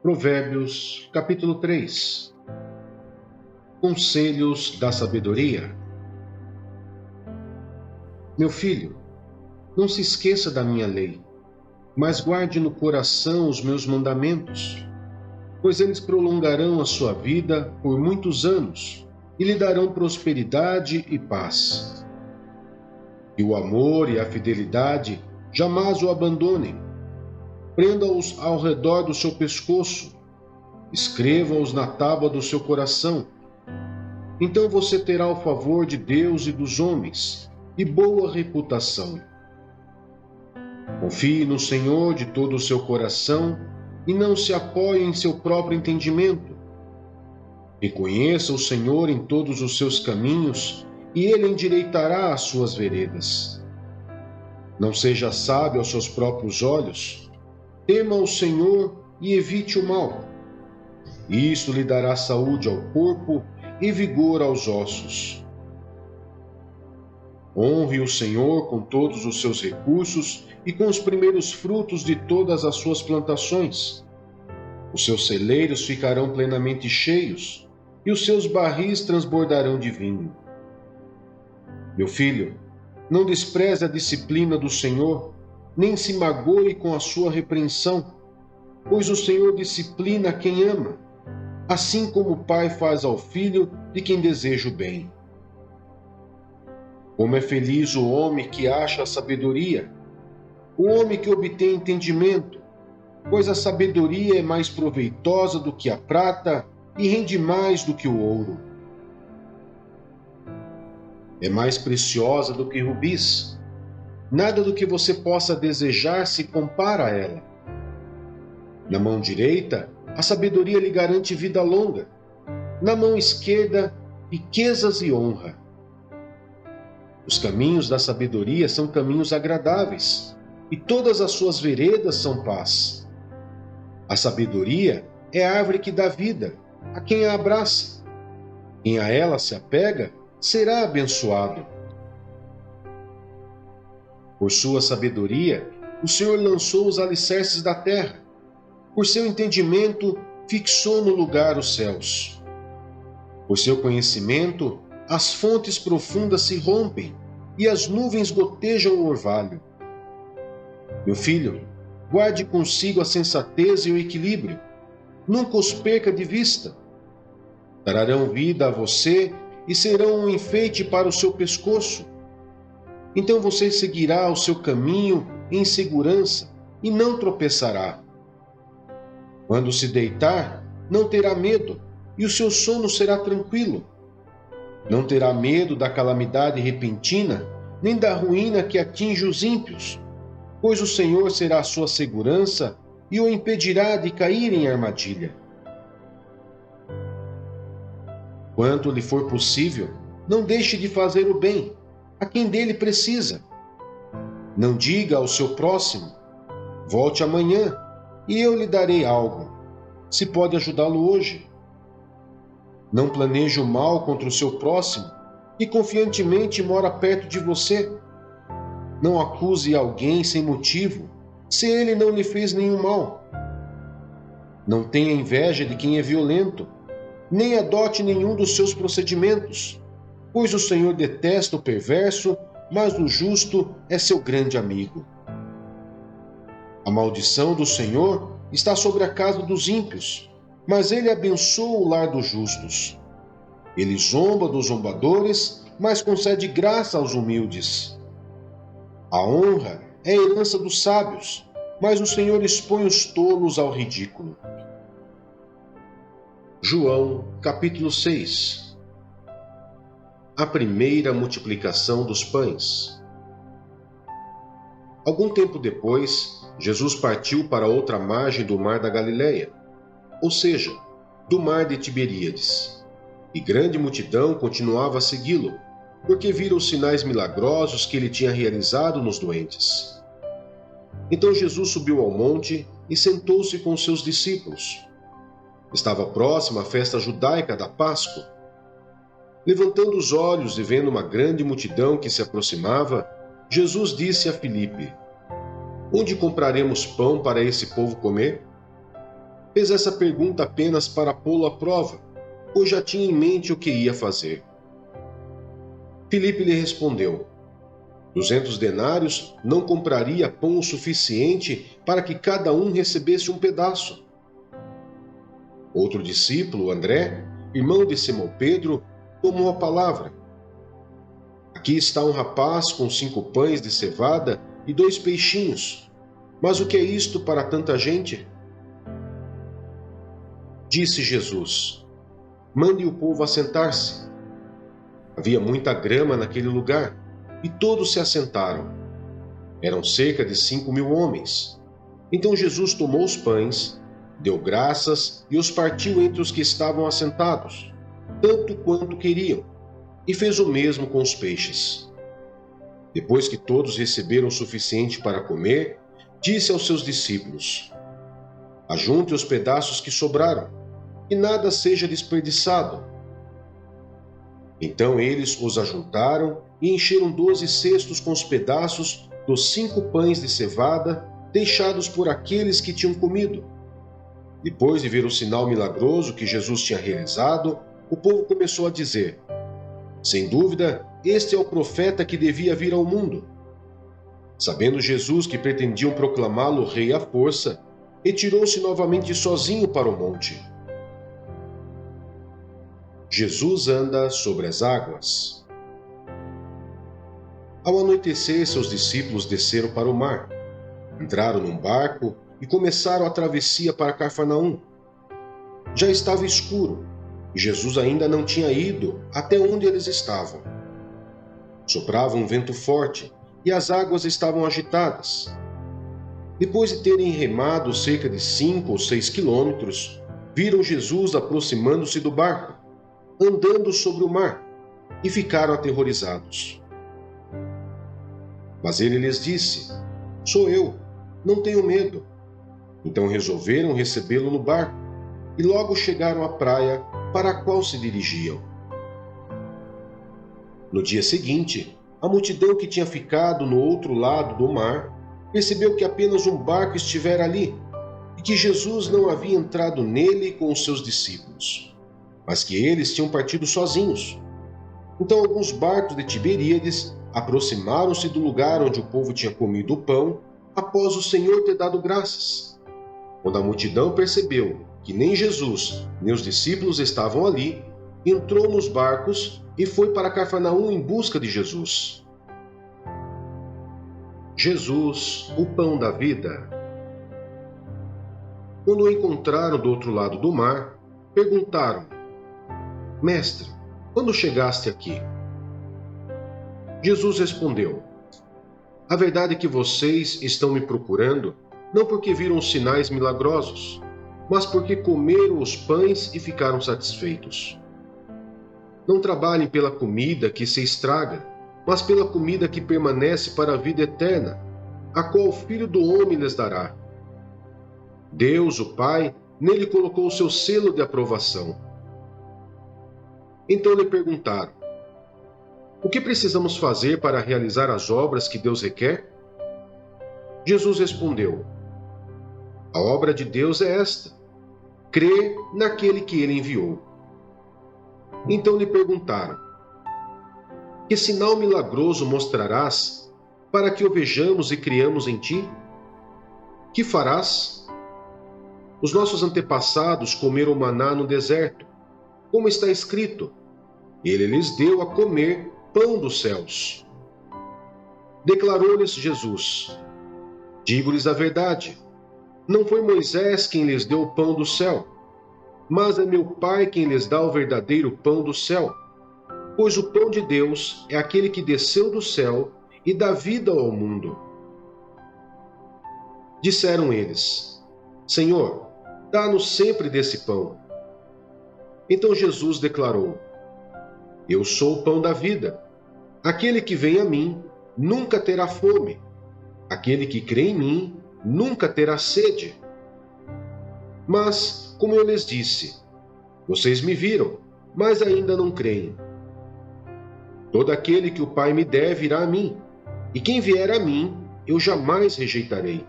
Provérbios, capítulo 3. Conselhos da sabedoria. Meu filho, não se esqueça da minha lei, mas guarde no coração os meus mandamentos, pois eles prolongarão a sua vida por muitos anos e lhe darão prosperidade e paz. E o amor e a fidelidade jamais o abandonem. Prenda-os ao redor do seu pescoço, escreva-os na tábua do seu coração. Então você terá o favor de Deus e dos homens, e boa reputação. Confie no Senhor de todo o seu coração e não se apoie em seu próprio entendimento. Reconheça o Senhor em todos os seus caminhos e Ele endireitará as suas veredas. Não seja sábio aos seus próprios olhos. Tema o Senhor e evite o mal. Isso lhe dará saúde ao corpo e vigor aos ossos. Honre o Senhor com todos os seus recursos e com os primeiros frutos de todas as suas plantações. Os seus celeiros ficarão plenamente cheios e os seus barris transbordarão de vinho. Meu filho, não despreze a disciplina do Senhor, nem se magoe com a sua repreensão, pois o Senhor disciplina quem ama, assim como o pai faz ao filho de quem deseja o bem. Como é feliz o homem que acha a sabedoria, o homem que obtém entendimento, pois a sabedoria é mais proveitosa do que a prata e rende mais do que o ouro. É mais preciosa do que rubis. Nada do que você possa desejar se compara a ela. Na mão direita, a sabedoria lhe garante vida longa. Na mão esquerda, riquezas e honra. Os caminhos da sabedoria são caminhos agradáveis, e todas as suas veredas são paz. A sabedoria é a árvore que dá vida a quem a abraça. Quem a ela se apega será abençoado. Por sua sabedoria, o Senhor lançou os alicerces da terra. Por seu entendimento, fixou no lugar os céus. Por seu conhecimento, as fontes profundas se rompem e as nuvens gotejam o orvalho. Meu filho, guarde consigo a sensatez e o equilíbrio. Nunca os perca de vista. Trarão vida a você e serão um enfeite para o seu pescoço. Então você seguirá o seu caminho em segurança e não tropeçará. Quando se deitar, não terá medo, e o seu sono será tranquilo. Não terá medo da calamidade repentina, nem da ruína que atinge os ímpios, pois o Senhor será a sua segurança e o impedirá de cair em armadilha. Quanto lhe for possível, não deixe de fazer o bem a quem dele precisa. Não diga ao seu próximo, volte amanhã e eu lhe darei algo, se pode ajudá-lo hoje. Não planeje o mal contra o seu próximo, que confiantemente mora perto de você. Não acuse alguém sem motivo, se ele não lhe fez nenhum mal. Não tenha inveja de quem é violento, nem adote nenhum dos seus procedimentos, pois o Senhor detesta o perverso, mas o justo é seu grande amigo. A maldição do Senhor está sobre a casa dos ímpios, mas ele abençoa o lar dos justos. Ele zomba dos zombadores, mas concede graça aos humildes. A honra é a herança dos sábios, mas o Senhor expõe os tolos ao ridículo. João, capítulo 6. A primeira multiplicação dos pães. Algum tempo depois, Jesus partiu para outra margem do mar da Galileia, ou seja, do mar de Tiberíades. E grande multidão continuava a segui-lo, porque viram os sinais milagrosos que ele tinha realizado nos doentes. Então Jesus subiu ao monte e sentou-se com os seus discípulos. Estava próxima a festa judaica da Páscoa. Levantando os olhos e vendo uma grande multidão que se aproximava, Jesus disse a Filipe: Onde compraremos pão para esse povo comer? Fez essa pergunta apenas para pô-lo à prova, pois já tinha em mente o que ia fazer. Filipe lhe respondeu: 200 denários não compraria pão o suficiente para que cada um recebesse um pedaço. Outro discípulo, André, irmão de Simão Pedro, tomou a palavra. Aqui está um rapaz com 5 pães de cevada e 2 peixinhos. Mas o que é isto para tanta gente? Disse Jesus: mande o povo assentar-se. Havia muita grama naquele lugar, e todos se assentaram. Eram cerca de 5.000 homens. Então Jesus tomou os pães, deu graças e os partiu entre os que estavam assentados, tanto quanto queriam, e fez o mesmo com os peixes. Depois que todos receberam o suficiente para comer, disse aos seus discípulos: ajunte os pedaços que sobraram, e nada seja desperdiçado. Então eles os ajuntaram e encheram 12 cestos com os pedaços dos 5 pães de cevada deixados por aqueles que tinham comido. Depois de ver o sinal milagroso que Jesus tinha realizado, o povo começou a dizer: sem dúvida, este é o profeta que devia vir ao mundo. Sabendo Jesus que pretendiam proclamá-lo rei à força, retirou-se novamente sozinho para o monte. Jesus anda sobre as águas. Ao anoitecer, seus discípulos desceram para o mar, entraram num barco e começaram a travessia para Cafarnaum. Já estava escuro e Jesus ainda não tinha ido até onde eles estavam. Soprava um vento forte e as águas estavam agitadas. Depois de terem remado cerca de 5 ou 6 quilômetros, viram Jesus aproximando-se do barco, andando sobre o mar, e ficaram aterrorizados. Mas ele lhes disse: sou eu, não tenham medo. Então resolveram recebê-lo no barco, e logo chegaram à praia para a qual se dirigiam. No dia seguinte, a multidão que tinha ficado no outro lado do mar percebeu que apenas um barco estivera ali, e que Jesus não havia entrado nele com os seus discípulos, mas que eles tinham partido sozinhos. Então alguns barcos de Tiberíades aproximaram-se do lugar onde o povo tinha comido o pão, após o Senhor ter dado graças. Quando a multidão percebeu que nem Jesus nem os discípulos estavam ali, entrou nos barcos e foi para Cafarnaum em busca de Jesus. Jesus, o pão da vida. Quando o encontraram do outro lado do mar, perguntaram: mestre, quando chegaste aqui? Jesus respondeu: a verdade é que vocês estão me procurando não porque viram sinais milagrosos, mas porque comeram os pães e ficaram satisfeitos. Não trabalhem pela comida que se estraga, mas pela comida que permanece para a vida eterna, a qual o Filho do Homem lhes dará. Deus, o Pai, nele colocou o seu selo de aprovação. Então lhe perguntaram: o que precisamos fazer para realizar as obras que Deus requer? Jesus respondeu: a obra de Deus é esta: crer naquele que ele enviou. Então lhe perguntaram: que sinal milagroso mostrarás para que o vejamos e criamos em ti? Que farás? Os nossos antepassados comeram maná no deserto, como está escrito: ele lhes deu a comer pão dos céus. Declarou-lhes Jesus: digo-lhes a verdade, não foi Moisés quem lhes deu o pão do céu, mas é meu Pai quem lhes dá o verdadeiro pão do céu. Pois o pão de Deus é aquele que desceu do céu e dá vida ao mundo. Disseram eles: Senhor, dá-nos sempre desse pão. Então Jesus declarou: eu sou o pão da vida. Aquele que vem a mim nunca terá fome. Aquele que crê em mim nunca terá sede. Mas, como eu lhes disse, vocês me viram, mas ainda não creem. Todo aquele que o Pai me der virá a mim, e quem vier a mim, eu jamais rejeitarei.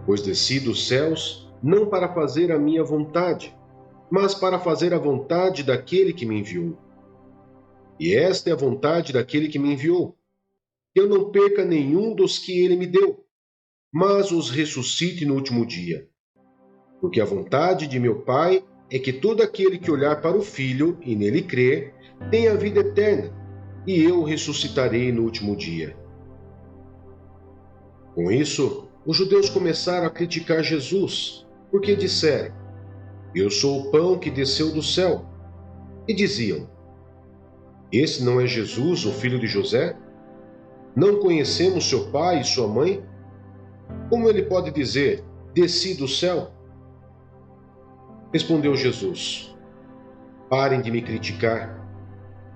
Pois desci dos céus não para fazer a minha vontade, mas para fazer a vontade daquele que me enviou. E esta é a vontade daquele que me enviou, que eu não perca nenhum dos que ele me deu, mas os ressuscite no último dia. Porque a vontade de meu Pai é que todo aquele que olhar para o Filho e nele crer, tenha a vida eterna, e eu o ressuscitarei no último dia. Com isso, os judeus começaram a criticar Jesus, porque disseram: Eu sou o pão que desceu do céu. E diziam: Esse não é Jesus, o filho de José? Não conhecemos seu pai e sua mãe? Como ele pode dizer: Desci do céu? Respondeu Jesus: Parem de me criticar.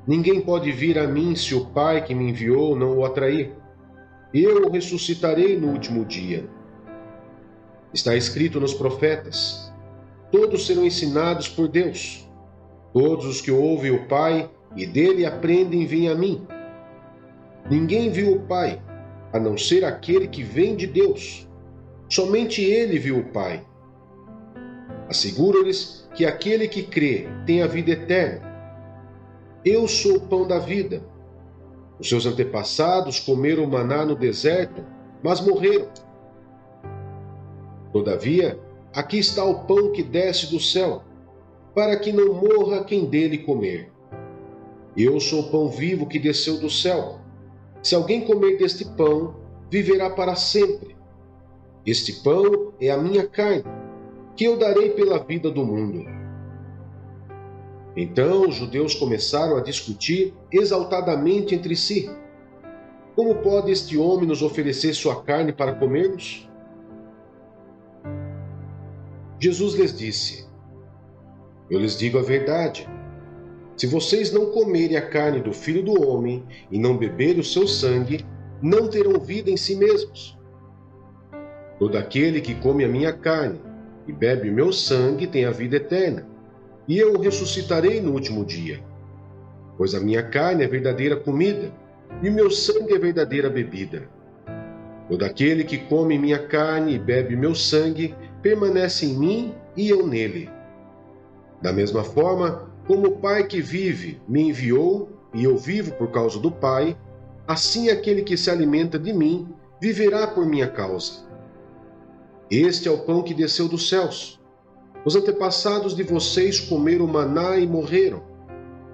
Ninguém pode vir a mim se o Pai que me enviou não o atrair. Eu o ressuscitarei no último dia. Está escrito nos profetas: Todos serão ensinados por Deus. Todos os que ouvem o Pai e dele aprendem vêm a mim. Ninguém viu o Pai, a não ser aquele que vem de Deus. Somente ele viu o Pai. Asseguro-lhes que aquele que crê tem a vida eterna. Eu sou o pão da vida. Os seus antepassados comeram maná no deserto, mas morreram. Todavia, aqui está o pão que desce do céu, para que não morra quem dele comer. Eu sou o pão vivo que desceu do céu. Se alguém comer deste pão, viverá para sempre. Este pão é a minha carne, que eu darei pela vida do mundo. Então os judeus começaram a discutir exaltadamente entre si: Como pode este homem nos oferecer sua carne para comermos? Jesus lhes disse: Eu lhes digo a verdade. Se vocês não comerem a carne do Filho do Homem e não beberem o seu sangue, não terão vida em si mesmos. Todo aquele que come a minha carne e bebe o meu sangue tem a vida eterna, e eu o ressuscitarei no último dia. Pois a minha carne é verdadeira comida, e o meu sangue é verdadeira bebida. Todo aquele que come minha carne e bebe meu sangue permanece em mim e eu nele. Da mesma forma, como o Pai que vive me enviou e eu vivo por causa do Pai, assim aquele que se alimenta de mim viverá por minha causa. Este é o pão que desceu dos céus. Os antepassados de vocês comeram maná e morreram,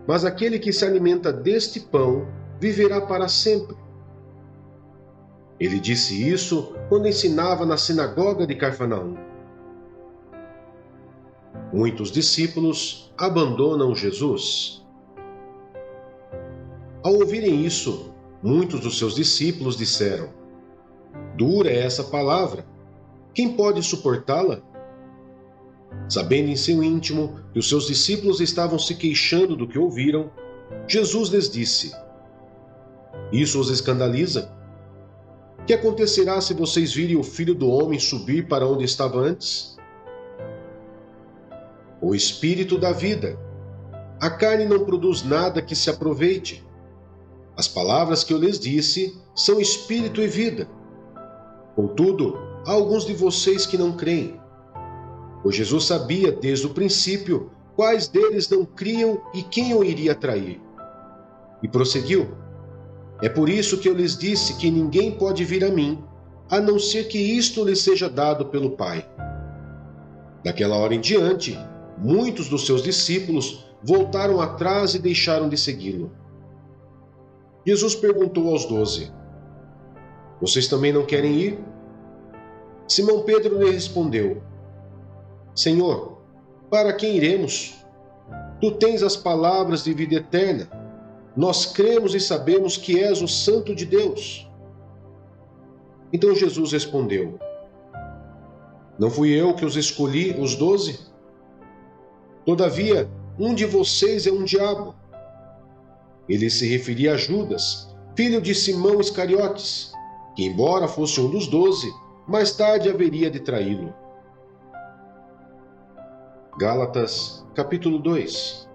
mas aquele que se alimenta deste pão viverá para sempre. Ele disse isso quando ensinava na sinagoga de Cafarnaum. Muitos discípulos abandonam Jesus. Ao ouvirem isso, muitos dos seus discípulos disseram: Dura é essa palavra. Quem pode suportá-la? Sabendo em seu íntimo que os seus discípulos estavam se queixando do que ouviram, Jesus lhes disse: Isso os escandaliza? Que acontecerá se vocês virem o Filho do Homem subir para onde estava antes? O Espírito da vida. A carne não produz nada que se aproveite. As palavras que eu lhes disse são espírito e vida. Contudo, há alguns de vocês que não creem. Pois Jesus sabia desde o princípio quais deles não criam e quem o iria trair. E prosseguiu: É por isso que eu lhes disse que ninguém pode vir a mim, a não ser que isto lhe seja dado pelo Pai. Daquela hora em diante, muitos dos seus discípulos voltaram atrás e deixaram de segui-lo. Jesus perguntou aos 12: Vocês também não querem ir? Simão Pedro lhe respondeu: Senhor, para quem iremos? Tu tens as palavras de vida eterna. Nós cremos e sabemos que és o Santo de Deus. Então Jesus respondeu: Não fui eu que os escolhi, os 12? Todavia, um de vocês é um diabo. Ele se referia a Judas, filho de Simão Iscariotes, que, embora fosse um dos 12, mais tarde haveria de traí-lo. Gálatas, capítulo 2.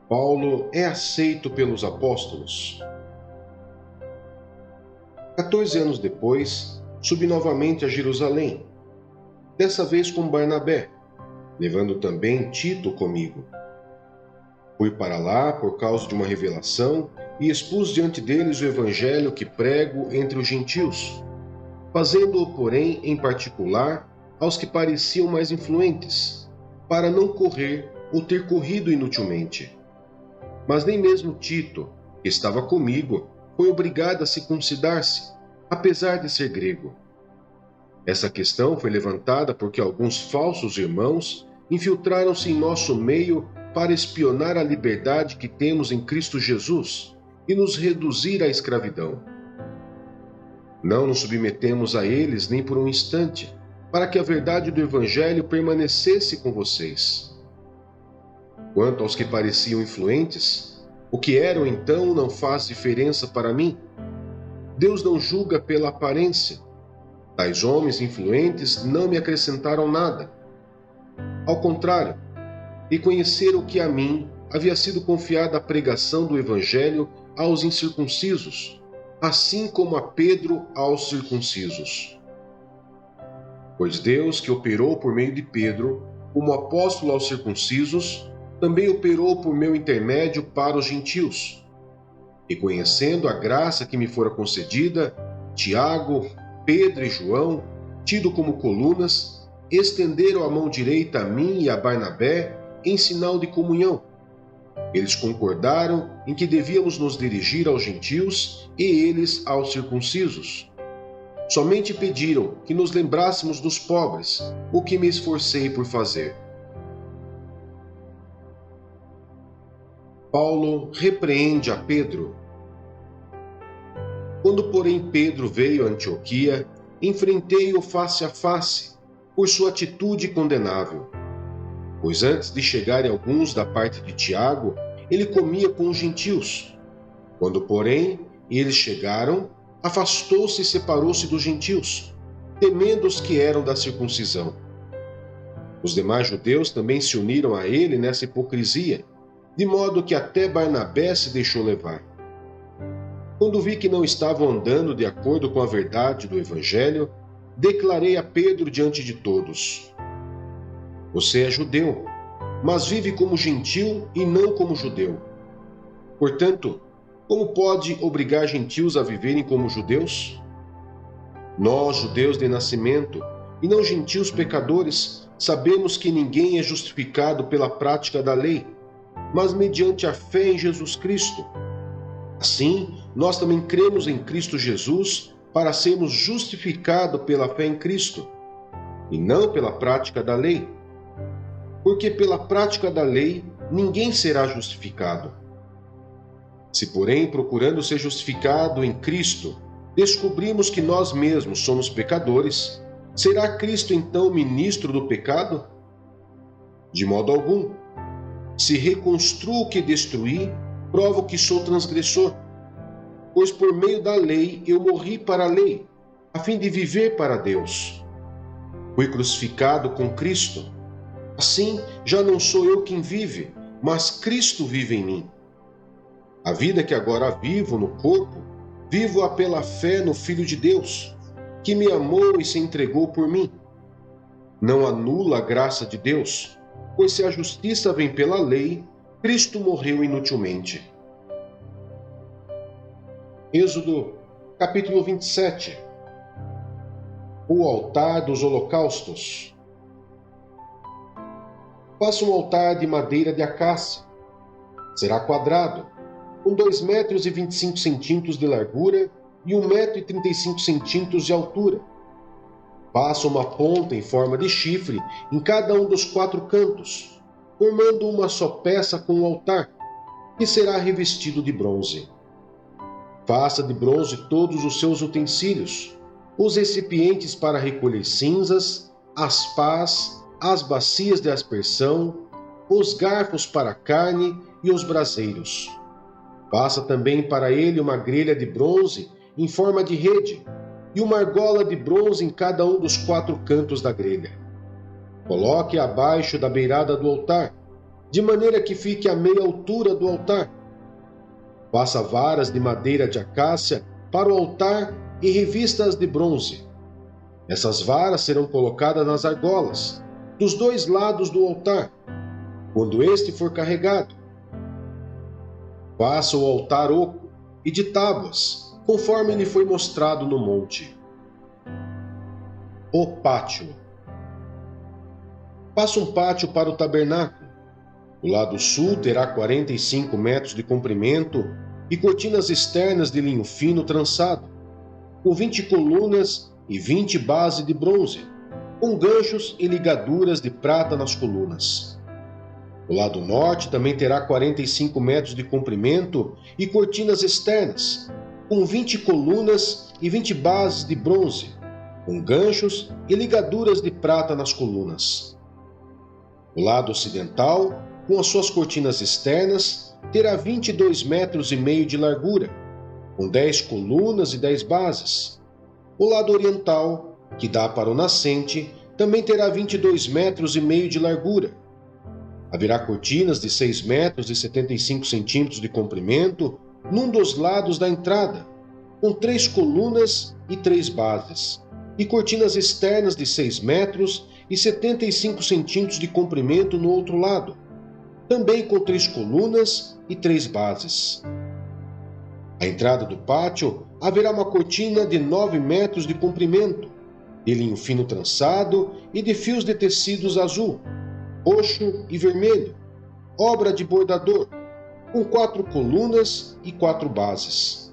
Paulo é aceito pelos apóstolos. 14 anos depois, subi novamente a Jerusalém. dessa vez com Barnabé, levando também Tito comigo. Fui para lá por causa de uma revelação e expus diante deles o evangelho que prego entre os gentios, fazendo-o, porém, em particular, aos que pareciam mais influentes, para não correr ou ter corrido inutilmente. Mas nem mesmo Tito, que estava comigo, foi obrigado a circuncidar-se, apesar de ser grego. Essa questão foi levantada porque alguns falsos irmãos infiltraram-se em nosso meio para espionar a liberdade que temos em Cristo Jesus e nos reduzir à escravidão. Não nos submetemos a eles nem por um instante, para que a verdade do Evangelho permanecesse com vocês. Quanto aos que pareciam influentes, o que eram então não faz diferença para mim. Deus não julga pela aparência. Tais homens influentes não me acrescentaram nada. Ao contrário, reconheceram que a mim havia sido confiada a pregação do Evangelho aos incircuncisos, assim como a Pedro aos circuncisos. Pois Deus, que operou por meio de Pedro, como apóstolo aos circuncisos, também operou por meu intermédio para os gentios. Reconhecendo a graça que me fora concedida, Tiago, Pedro e João, tido como colunas, estenderam a mão direita a mim e a Barnabé em sinal de comunhão. Eles concordaram em que devíamos nos dirigir aos gentios e eles aos circuncisos. Somente pediram que nos lembrássemos dos pobres, o que me esforcei por fazer. Paulo repreende a Pedro. Quando, porém, Pedro veio a Antioquia, enfrentei-o face a face, por sua atitude condenável. Pois antes de chegarem alguns da parte de Tiago, ele comia com os gentios. Quando, porém, eles chegaram, afastou-se e separou-se dos gentios, temendo os que eram da circuncisão. Os demais judeus também se uniram a ele nessa hipocrisia, de modo que até Barnabé se deixou levar. Quando vi que não estavam andando de acordo com a verdade do Evangelho, declarei a Pedro diante de todos: Você é judeu, mas vive como gentil e não como judeu. Portanto, como pode obrigar gentios a viverem como judeus? Nós, judeus de nascimento, e não gentios pecadores, sabemos que ninguém é justificado pela prática da lei, mas mediante a fé em Jesus Cristo. Assim, nós também cremos em Cristo Jesus para sermos justificados pela fé em Cristo, e não pela prática da lei. Porque pela prática da lei ninguém será justificado. Se, porém, procurando ser justificado em Cristo, descobrimos que nós mesmos somos pecadores, será Cristo então ministro do pecado? De modo algum. Se reconstruo o que destruí, provo que sou transgressor. Pois por meio da lei eu morri para a lei, a fim de viver para Deus. Fui crucificado com Cristo. Assim, já não sou eu quem vive, mas Cristo vive em mim. A vida que agora vivo no corpo, vivo-a pela fé no Filho de Deus, que me amou e se entregou por mim. Não anula a graça de Deus, pois se a justiça vem pela lei, Cristo morreu inutilmente. Êxodo, capítulo 27. O altar dos holocaustos. Faça um altar de madeira de acácia. Será quadrado, com 2,25 metros de largura e 1,35 metros de altura. Faça uma ponta em forma de chifre em cada um dos 4 cantos, formando uma só peça com o altar, que será revestido de bronze. Faça de bronze todos os seus utensílios, os recipientes para recolher cinzas, as pás, as bacias de aspersão, os garfos para a carne e os braseiros. Faça também para ele uma grelha de bronze em forma de rede e uma argola de bronze em cada um dos 4 cantos da grelha. Coloque abaixo da beirada do altar, de maneira que fique à meia altura do altar. Faça varas de madeira de acácia para o altar e revista-as de bronze. Essas varas serão colocadas nas argolas, dos dois lados do altar, quando este for carregado. Faça o altar oco e de tábuas, conforme lhe foi mostrado no monte. O pátio. Faça um pátio para o tabernáculo. O lado sul terá 45 metros de comprimento e cortinas externas de linho fino trançado, com 20 colunas e 20 bases de bronze, com ganchos e ligaduras de prata nas colunas. O lado norte também terá 45 metros de comprimento e cortinas externas, com 20 colunas e 20 bases de bronze, com ganchos e ligaduras de prata nas colunas. O lado ocidental, com as suas cortinas externas, terá 22 metros e meio de largura, com 10 colunas e 10 bases. O lado oriental, que dá para o nascente, também terá 22 metros e meio de largura. Haverá cortinas de 6 metros e 75 centímetros de comprimento num dos lados da entrada, com 3 colunas e 3 bases, e cortinas externas de 6 metros e 75 centímetros de comprimento no outro lado, também com 3 colunas e 3 bases. À entrada do pátio haverá uma cortina de 9 metros de comprimento, de linho fino trançado e de fios de tecidos azul, roxo e vermelho, obra de bordador, com 4 colunas e 4 bases.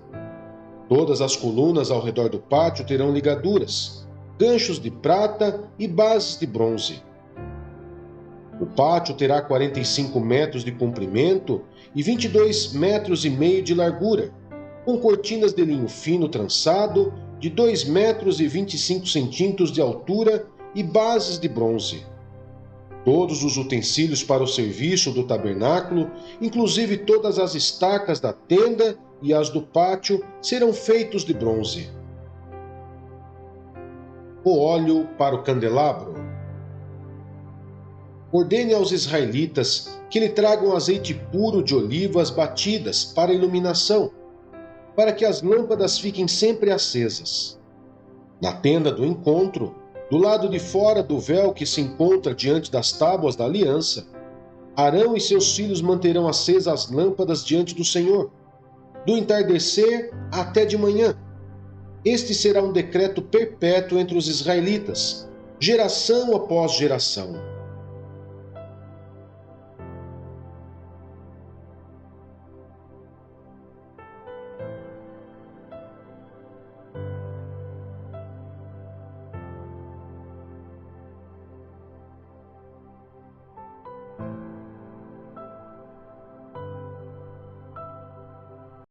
Todas as colunas ao redor do pátio terão ligaduras, ganchos de prata e bases de bronze. O pátio terá 45 metros de comprimento e 22 metros e meio de largura, com cortinas de linho fino trançado de 2 metros e 25 centímetros de altura e bases de bronze. Todos os utensílios para o serviço do tabernáculo, inclusive todas as estacas da tenda e as do pátio, serão feitos de bronze. O óleo para o candelabro. Ordene aos israelitas que lhe tragam azeite puro de olivas batidas para iluminação, para que as lâmpadas fiquem sempre acesas. Na tenda do encontro, do lado de fora do véu que se encontra diante das tábuas da aliança, Arão e seus filhos manterão acesas as lâmpadas diante do Senhor, do entardecer até de manhã. Este será um decreto perpétuo entre os israelitas, geração após geração.